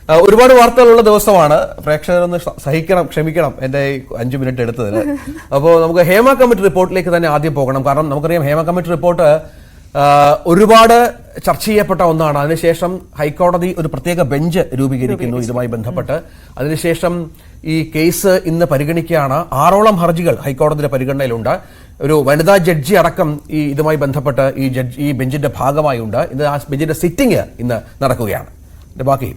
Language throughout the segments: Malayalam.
ഒരുപാട് വാർത്തകളുള്ള ദിവസമാണ്. പ്രേക്ഷകരൊന്ന് സഹിക്കണം, ക്ഷമിക്കണം എൻ്റെ 5 മിനിറ്റ് എടുത്തതിന്. അപ്പോൾ നമുക്ക് ഹേമ കമ്മിറ്റി റിപ്പോർട്ടിലേക്ക് തന്നെ ആദ്യം പോകണം. കാരണം നമുക്കറിയാം ഹേമ കമ്മിറ്റി റിപ്പോർട്ട് ഒരുപാട് ചർച്ച ചെയ്യപ്പെട്ട ഒന്നാണ്. അതിനുശേഷം ഹൈക്കോടതി ഒരു പ്രത്യേക ബെഞ്ച് രൂപീകരിക്കുന്നു ഇതുമായി ബന്ധപ്പെട്ട്. അതിനുശേഷം ഈ കേസ് ഇന്ന് പരിഗണിക്കുകയാണ്. 6ഓളം ഹർജികൾ ഹൈക്കോടതിയുടെ പരിഗണനയിലുണ്ട്. ഒരു വനിതാ ജഡ്ജി അടക്കം ഇതുമായി ബന്ധപ്പെട്ട് ഈ ബെഞ്ചിന്റെ ഭാഗമായി ഉണ്ട്. ഇന്ന് ആ ബെഞ്ചിന്റെ സിറ്റിംഗ് ഇന്ന് നടക്കുകയാണ്. ബാക്കി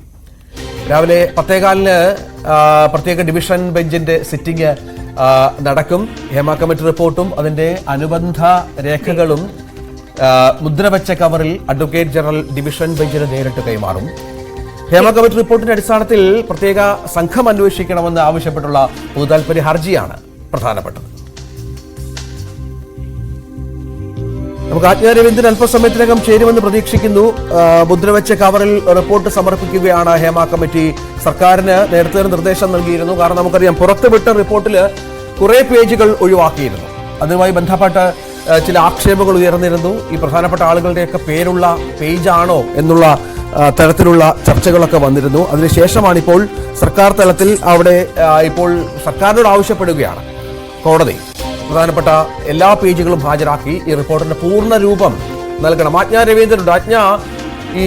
രാവിലെ 10:15 പ്രത്യേക ഡിവിഷൻ ബെഞ്ചിന്റെ സിറ്റിംഗ് നടക്കും. ഹേമ കമ്മിറ്റി റിപ്പോർട്ടും അതിന്റെ അനുബന്ധ രേഖകളും മുദ്രവെച്ച കവറിൽ അഡ്വക്കേറ്റ് ജനറൽ ഡിവിഷൻ ബെഞ്ചിന് നേരിട്ട് കൈമാറും. ഹേമ കമ്മിറ്റി റിപ്പോർട്ടിന്റെ അടിസ്ഥാനത്തിൽ പ്രത്യേക സംഘം അന്വേഷിക്കണമെന്ന് ആവശ്യപ്പെട്ടുള്ള പൊതുതാൽപര്യ ഹർജിയാണ് പ്രധാനപ്പെട്ടത്. നമുക്ക് ആജ്ഞാ രവീന്ദ്രൻ അല്പസമയത്തിനകം ചേരുമെന്ന് പ്രതീക്ഷിക്കുന്നു. മുദ്രവെച്ച കവറിൽ റിപ്പോർട്ട് സമർപ്പിക്കുകയാണ് ഹേമ കമ്മിറ്റി. സർക്കാരിന് നേരത്തെ നിർദ്ദേശം നൽകിയിരുന്നു. കാരണം നമുക്കറിയാം പുറത്തുവിട്ട റിപ്പോർട്ടിൽ കുറെ പേജുകൾ ഒഴിവാക്കിയിരുന്നു. അതുമായി ബന്ധപ്പെട്ട് ചില ആക്ഷേപങ്ങൾ ഉയർന്നിരുന്നു. ഈ പ്രധാനപ്പെട്ട ആളുകളുടെയൊക്കെ പേരുള്ള പേജാണോ എന്നുള്ള തരത്തിലുള്ള ചർച്ചകളൊക്കെ വന്നിരുന്നു. അതിനുശേഷമാണ് ഇപ്പോൾ സർക്കാർ തലത്തിൽ അവിടെ ഇപ്പോൾ സർക്കാരിനോട് ആവശ്യപ്പെടുകയാണ് കോടതി പ്രധാനപ്പെട്ട എല്ലാ പേജുകളും ഹാജരാക്കി ഈ റിപ്പോർട്ടിന്റെ പൂർണ്ണ രൂപം നൽകണം. ആജ്ഞാ രവീന്ദ്രനുണ്ട്. ആജ്ഞ, ഈ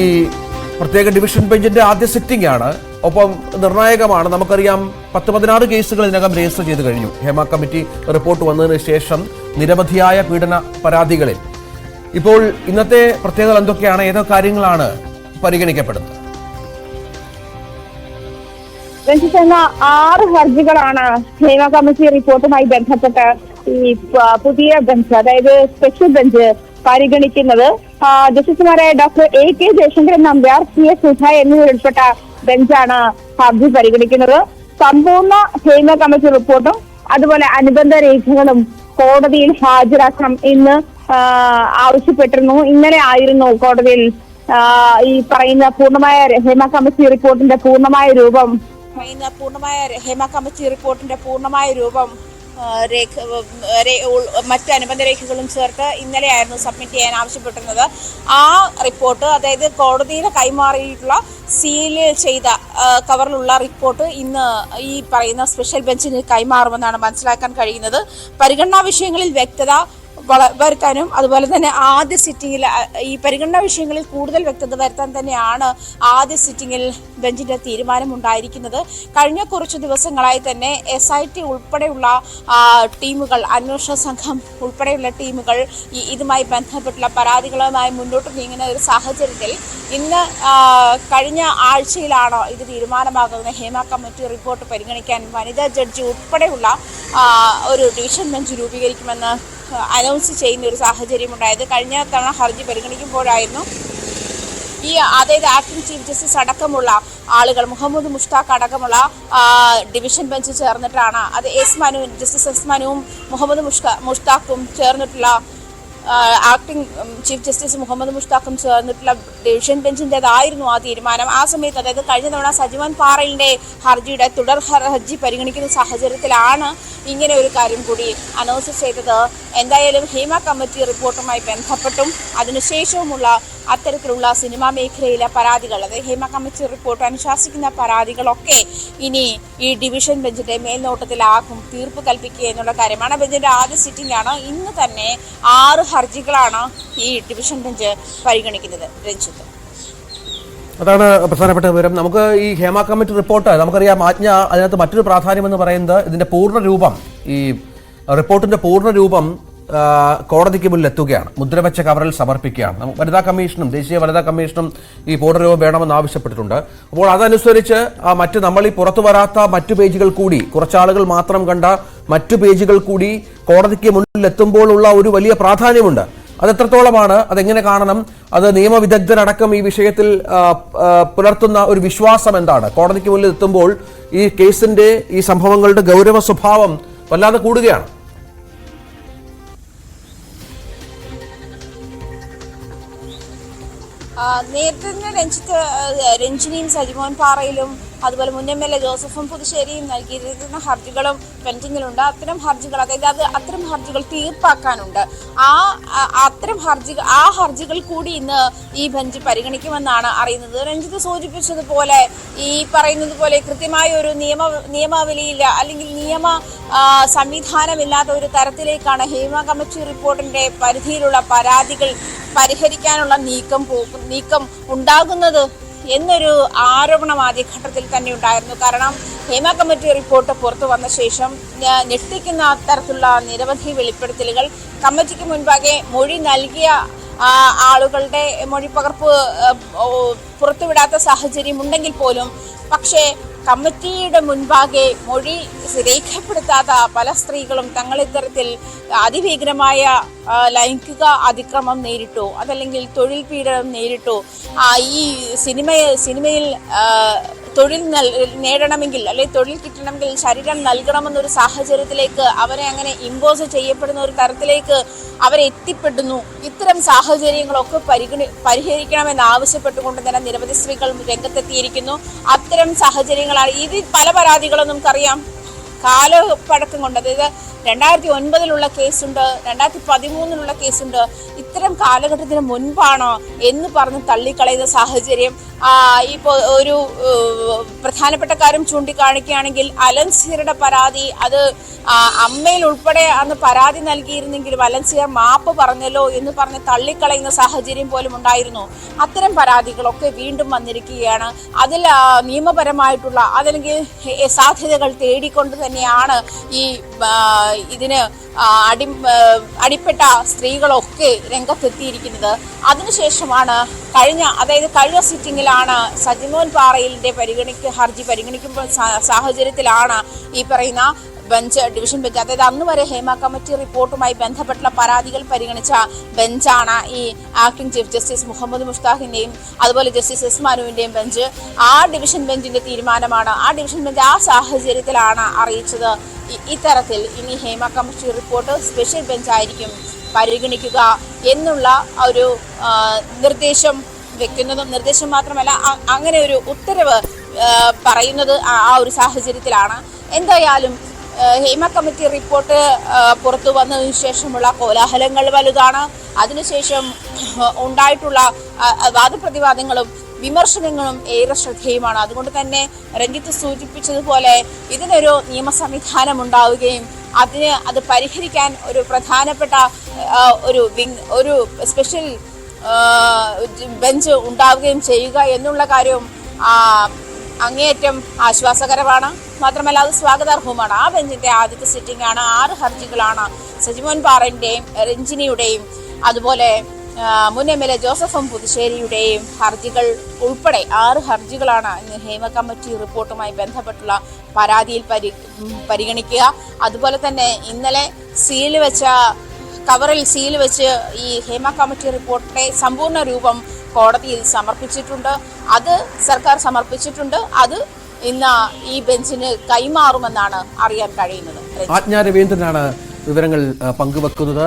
പ്രത്യേക ഡിവിഷൻ ബെഞ്ചിന്റെ ആദ്യ സിറ്റിംഗ് ആണ്, ഒപ്പം നിർണായകമാണ്. നമുക്കറിയാം 10-16 കേസുകൾ ഇതിനകം രജിസ്റ്റർ ചെയ്ത് കഴിഞ്ഞു. ഹേമ കമ്മിറ്റി റിപ്പോർട്ട് വന്നതിന് ശേഷം നിരവധിയായ പീഡന പരാതികളിൽ ഇപ്പോൾ ഇന്നത്തെ പ്രത്യേകത എന്തൊക്കെയാണ്, ഏതൊക്കെ കാര്യങ്ങളാണ് പരിഗണിക്കപ്പെടുന്നത്? 6 ഹർജികളാണ് ഹേമ കമ്മിറ്റി റിപ്പോർട്ടുമായി ബന്ധപ്പെട്ട് ഈ പുതിയ ബെഞ്ച്, അതായത് സ്പെഷ്യൽ ബെഞ്ച് പരിഗണിക്കുന്നത്. ജസ്റ്റിസുമാരായ doctor AK Jayasankaran Nambiar, CS Sudha എന്നിവരുൾപ്പെട്ട ബെഞ്ചാണ് ഹർജി പരിഗണിക്കുന്നത്. സമ്പൂർണ്ണ ഹേമ കമ്മിറ്റി റിപ്പോർട്ടും അതുപോലെ അനുബന്ധ രേഖകളും കോടതിയിൽ ഹാജരാക്കണം എന്ന് ആവശ്യപ്പെട്ടിരുന്നു. ഇന്നലെ ആയിരുന്നു കോടതിയിൽ ഈ പറയുന്ന പൂർണ്ണമായ ഹേമ കമ്മിറ്റി റിപ്പോർട്ടിന്റെ പൂർണ്ണമായ രൂപം മറ്റ് അനുബന്ധ രേഖകളും ചേർത്ത് ഇന്നലെയായിരുന്നു സബ്മിറ്റ് ചെയ്യാൻ ആവശ്യപ്പെട്ടിരുന്നത്. ആ റിപ്പോർട്ട്, അതായത് കോടതിയിൽ കൈമാറിയിട്ടുള്ള സീൽ ചെയ്ത കവറിലുള്ള റിപ്പോർട്ട് ഇന്ന് ഈ പറയുന്ന സ്പെഷ്യൽ ബെഞ്ചിന് കൈമാറുമെന്നാണ് മനസ്സിലാക്കാൻ കഴിയുന്നത്. പരിഗണനാ വിഷയങ്ങളിൽ വ്യക്തത വരുത്താനും അതുപോലെ തന്നെ ആദ്യ സിറ്റിംഗിൽ ഈ പരിഗണനാ വിഷയങ്ങളിൽ കൂടുതൽ വ്യക്തത വരുത്താൻ തന്നെയാണ് ആദ്യ സിറ്റിംഗിൽ ബെഞ്ചിന്റെ തീരുമാനം ഉണ്ടായിരിക്കുന്നത്. കഴിഞ്ഞ കുറച്ച് ദിവസങ്ങളായി തന്നെ SIT ഉൾപ്പെടെയുള്ള ടീമുകൾ, അന്വേഷണ സംഘം ഉൾപ്പെടെയുള്ള ടീമുകൾ ഇതുമായി ബന്ധപ്പെട്ടുള്ള പരാതികളുമായി മുന്നോട്ട് നീങ്ങുന്ന ഒരു സാഹചര്യത്തിൽ ഇന്ന് കഴിഞ്ഞ ആഴ്ചയിലാണ് ഇത് തീരുമാനമാകുന്നത്. ഹേമ കമ്മിറ്റി റിപ്പോർട്ട് പരിഗണിക്കാൻ വനിതാ ജഡ്ജി ഉൾപ്പെടെയുള്ള ഒരു ഡിവിഷൻ ബെഞ്ച് രൂപീകരിക്കുമെന്ന് അനൗൺസ് ചെയ്യുന്ന ഒരു സാഹചര്യം ഉണ്ടായത്. കഴിഞ്ഞ തവണ ഹർജി പരിഗണിക്കുമ്പോഴായിരുന്നു അതായത് ആക്ടിംഗ് ചീഫ് ജസ്റ്റിസ് അടക്കമുള്ള ആളുകൾ, മുഹമ്മദ് മുഷ്താഖ് അടക്കമുള്ള ഡിവിഷൻ ബെഞ്ച് ചേർന്നിട്ടാണ്, അത് ജസ്റ്റിസ് എസ് മനുവും മുഹമ്മദ് മുഷ്താഖും ചേർന്നിട്ടുള്ള ആക്ടിംഗ് ചീഫ് ജസ്റ്റിസ് മുഹമ്മദ് മുഷ്താഖും ചേർന്നിട്ടുള്ള ഡിവിഷൻ ബെഞ്ചിൻ്റെതായിരുന്നു ആ തീരുമാനം. ആ സമയത്ത്, അതായത് കഴിഞ്ഞ തവണ സജിമാൻ പാറയിലിൻ്റെ ഹർജിയുടെ തുടർ ഹർജി പരിഗണിക്കുന്ന സാഹചര്യത്തിലാണ് ഇങ്ങനെ ഒരു കാര്യം കൂടി അനൗൺസ് ചെയ്തത്. എന്തായാലും ഹേമ കമ്മിറ്റി റിപ്പോർട്ടുമായി ബന്ധപ്പെട്ടും അതിനുശേഷവുമുള്ള അത്തരത്തിലുള്ള സിനിമാ മേഖലയിലെ പരാതികൾ, അതായത് ഹേമ കമ്മിറ്റി റിപ്പോർട്ട് അനുശാസിക്കുന്ന പരാതികളൊക്കെ ഇനി ഈ ഡിവിഷൻ ബെഞ്ചിന്റെ മേൽനോട്ടത്തിലാകും തീർപ്പ് കൽപ്പിക്കുക എന്നുള്ള കാര്യമാണ്. ബെഞ്ചിന്റെ ആദ്യ സിറ്റിംഗ് ആണ്. ഇന്ന് തന്നെ 6 ഹർജികളാണ് ഈ ഡിവിഷൻ ബെഞ്ച് പരിഗണിക്കുന്നത്. രഞ്ജിത്ത്, അതാണ് പ്രധാനപ്പെട്ട വിവരം. നമുക്ക് ഈ ഹേമ കമ്മിറ്റി റിപ്പോർട്ട് നമുക്കറിയാം. ആജ്ഞ, അതിനകത്ത് മറ്റൊരു പ്രാധാന്യം എന്ന് പറയുന്നത് ഇതിന്റെ പൂർണ്ണ രൂപം, ഈ റിപ്പോർട്ടിന്റെ പൂർണ്ണ രൂപം കോടതിക്ക് മുന്നിൽ എത്തുകയാണ്. മുദ്രവെച്ച കവറിൽ സമർപ്പിക്കുകയാണ്. വനിതാ കമ്മീഷനും ദേശീയ വനിതാ കമ്മീഷനും ഈ പൂർണ്ണരൂപം വേണമെന്ന് ആവശ്യപ്പെട്ടിട്ടുണ്ട്. അപ്പോൾ അതനുസരിച്ച് നമ്മൾ ഈ പുറത്തു വരാത്ത മറ്റു പേജുകൾ കൂടി, കുറച്ചാളുകൾ മാത്രം കണ്ട മറ്റു പേജുകൾ കൂടി കോടതിക്ക് മുന്നിൽ എത്തുമ്പോഴുള്ള ഒരു വലിയ പ്രാധാന്യമുണ്ട്. അതെത്രത്തോളമാണ്, അതെങ്ങനെ കാണണം, അത് നിയമവിദഗ്ധരടക്കം ഈ വിഷയത്തിൽ പുലർത്തുന്ന ഒരു വിശ്വാസം എന്താണ്? കോടതിക്ക് മുന്നിൽ എത്തുമ്പോൾ ഈ കേസിന്റെ, ഈ സംഭവങ്ങളുടെ ഗൗരവ സ്വഭാവം വല്ലാതെ കൂടുകയാണ്. നേരത്തെ തന്നെ രഞ്ജിനിയും സജിമോൻ പാറയിലും അതുപോലെ മുൻ MLA ജോസഫും പുതുശ്ശേരിയും നൽകിയിരിക്കുന്ന ഹർജികളും പെൻഡിങ്ങിലുണ്ട്. അത്തരം ഹർജികൾ, അതായത് അത്തരം ഹർജികൾ തീർപ്പാക്കാനുണ്ട്. ആ ഹർജികൾ കൂടി ഇന്ന് ഈ ബെഞ്ച് പരിഗണിക്കുമെന്നാണ് അറിയുന്നത്. രഞ്ജിത്ത് സൂചിപ്പിച്ചതുപോലെ ഈ പറയുന്നത് പോലെ കൃത്യമായ ഒരു നിയമാവലിയില്ല, അല്ലെങ്കിൽ നിയമ സംവിധാനമില്ലാത്ത ഒരു തരത്തിലേക്കാണ് ഹേമ കമ്മിറ്റി റിപ്പോർട്ടിന്റെ പരിധിയിലുള്ള പരാതികൾ പരിഹരിക്കാനുള്ള നീക്കം ഉണ്ടാകുന്നത് എന്നൊരു ആരോപണം ആദ്യഘട്ടത്തിൽ തന്നെ ഉണ്ടായിരുന്നു. കാരണം ഹേമ കമ്മിറ്റി റിപ്പോർട്ട് പുറത്തു വന്ന ശേഷം ഞെട്ടിക്കുന്ന തരത്തിലുള്ള നിരവധി വെളിപ്പെടുത്തലുകൾ, കമ്മിറ്റിക്ക് മുൻപാകെ മൊഴി നൽകിയ ആളുകളുടെ മൊഴിപ്പകർപ്പ് പുറത്തുവിടാത്ത സാഹചര്യം ഉണ്ടെങ്കിൽ പോലും, പക്ഷേ കമ്മിറ്റിയുടെ മുൻപാകെ മൊഴി രേഖപ്പെടുത്താത്ത പല സ്ത്രീകളും തങ്ങൾ ഇത്തരത്തിൽ അതിഭീകരമായ ലൈംഗിക അതിക്രമം നേരിട്ടു, അതല്ലെങ്കിൽ തൊഴിൽ പീഡനം നേരിട്ടു, ഈ സിനിമയിൽ തൊഴിൽ നേടണമെങ്കിൽ അല്ലെങ്കിൽ തൊഴിൽ കിട്ടണമെങ്കിൽ ശരീരം നൽകണമെന്നൊരു സാഹചര്യത്തിലേക്ക് അവരെ അങ്ങനെ ഇമ്പോസ് ചെയ്യപ്പെടുന്ന ഒരു തരത്തിലേക്ക് അവരെ എത്തിപ്പെടുന്നു. ഇത്തരം സാഹചര്യങ്ങളൊക്കെ പരിഹരിക്കണമെന്ന് ആവശ്യപ്പെട്ടുകൊണ്ട് തന്നെ നിരവധി സ്ത്രീകൾ രംഗത്തെത്തിയിരിക്കുന്നു. അത്തരം സാഹചര്യങ്ങളാണ് ഇതിൽ പല പരാതികളും നമുക്കറിയാം കാലപ്പഴക്കം കൊണ്ട്, അതായത് 2009 കേസുണ്ട്, 2013 കേസുണ്ട്. ഇത്തരം കാലഘട്ടത്തിന് മുൻപാണോ എന്ന് പറഞ്ഞ് തള്ളിക്കളയുന്ന സാഹചര്യം. ഇപ്പോൾ ഒരു പ്രധാനപ്പെട്ട കാര്യം ചൂണ്ടിക്കാണിക്കുകയാണെങ്കിൽ അലൻസിയറുടെ പരാതി, അത് അമ്മയിൽ ഉൾപ്പെടെ അന്ന് പരാതി നൽകിയിരുന്നെങ്കിലും അലൻസിയർ മാപ്പ് പറഞ്ഞല്ലോ എന്ന് പറഞ്ഞ് തള്ളിക്കളയുന്ന സാഹചര്യം പോലും ഉണ്ടായിരുന്നു. അത്തരം പരാതികളൊക്കെ വീണ്ടും വന്നിരിക്കുകയാണ്. അതിൽ നിയമപരമായിട്ടുള്ള അതല്ലെങ്കിൽ സാധ്യതകൾ തേടിക്കൊണ്ട് തന്നെയാണ് ഇതിന് അടിപ്പെട്ട സ്ത്രീകളൊക്കെ രംഗത്തെത്തിയിരിക്കുന്നത്. അതിനുശേഷമാണ് കഴിഞ്ഞ സിറ്റിംഗിലാണ് സജിമോൻ പാറയിലിന്റെ ഹർജി പരിഗണിക്കുമ്പോൾ സാഹചര്യത്തിലാണ് ഈ പറയുന്ന ഡിവിഷൻ ബെഞ്ച്, അതായത് അന്ന് വരെ ഹേമ കമ്മിറ്റി റിപ്പോർട്ടുമായി ബന്ധപ്പെട്ടുള്ള പരാതികൾ പരിഗണിച്ച ബെഞ്ചാണ് ഈ ആക്ടിംഗ് ചീഫ് ജസ്റ്റിസ് മുഹമ്മദ് മുഷ്താഖിന്റെയും അതുപോലെ ജസ്റ്റിസ് എസ് മാനുവിന്റെയും ബെഞ്ച്. ആ ഡിവിഷൻ ബെഞ്ചിന്റെ തീരുമാനമാണ്. ആ ഡിവിഷൻ ബെഞ്ച് ആ സാഹചര്യത്തിലാണ് അറിയിച്ചത് ഇത്തരത്തിൽ ഇനി ഹേമ കമ്മിറ്റി റിപ്പോർട്ട് സ്പെഷ്യൽ ബെഞ്ചായിരിക്കും പരിഗണിക്കുക എന്നുള്ള ഒരു നിർദ്ദേശം വെക്കുന്നതും, നിർദ്ദേശം മാത്രമല്ല അങ്ങനെ ഒരു ഉത്തരവ് പറയുന്നത് ആ ഒരു സാഹചര്യത്തിലാണ്. എന്തായാലും ഹേമ കമ്മിറ്റി റിപ്പോർട്ട് പുറത്തു വന്നതിനു ശേഷമുള്ള കോലാഹലങ്ങൾ വലുതാണ്. അതിനുശേഷം ഉണ്ടായിട്ടുള്ള വാദപ്രതിവാദങ്ങളും വിമർശനങ്ങളും ഏറെ ശ്രദ്ധേയമാണ്. അതുകൊണ്ട് തന്നെ രഞ്ജിത്ത് സൂചിപ്പിച്ചതുപോലെ ഇതിനൊരു നിയമ സംവിധാനം ഉണ്ടാവുകയും അത് പരിഹരിക്കാൻ ഒരു പ്രധാനപ്പെട്ട ഒരു സ്പെഷ്യൽ ബെഞ്ച് ഉണ്ടാവുകയും ചെയ്യുക എന്നുള്ള കാര്യവും അങ്ങേയറ്റം ആശ്വാസകരമാണ്. മാത്രമല്ല അത് സ്വാഗതാർഹവുമാണ്. ആ ബെഞ്ചിന്റെ ആദ്യത്തെ സിറ്റിംഗ് ആണ്. 6 ഹർജികളാണ് സജിമോൻ പാറന്റെയും രഞ്ജിനിയുടെയും അതുപോലെ മുൻ MLA ജോസഫും പുതുശ്ശേരിയുടെയും ഹർജികൾ ഉൾപ്പെടെ 6 ഹർജികളാണ് ഇന്ന് ഹേമ കമ്മിറ്റി റിപ്പോർട്ടുമായി ബന്ധപ്പെട്ടുള്ള പരാതിയിൽ പരിഗണിക്കുക. അതുപോലെ തന്നെ ഇന്നലെ കവറിൽ സീൽ വെച്ച് ഈ ഹേമ കമ്മിറ്റി റിപ്പോർട്ടിന്റെ സമ്പൂർണ്ണ രൂപം കോടതിയിൽ സമർപ്പിച്ചിട്ടുണ്ട്. അത് സർക്കാർ സമർപ്പിച്ചിട്ടുണ്ട്. അത് ഇന്ന് ഈ ബെഞ്ചിന് കൈമാറുമെന്നാണ് അറിയാൻ കഴിയുന്നത്. ആജ്ഞ രവീന്ദ്രനാണ് വിവരങ്ങൾ പങ്കുവെക്കുന്നത്.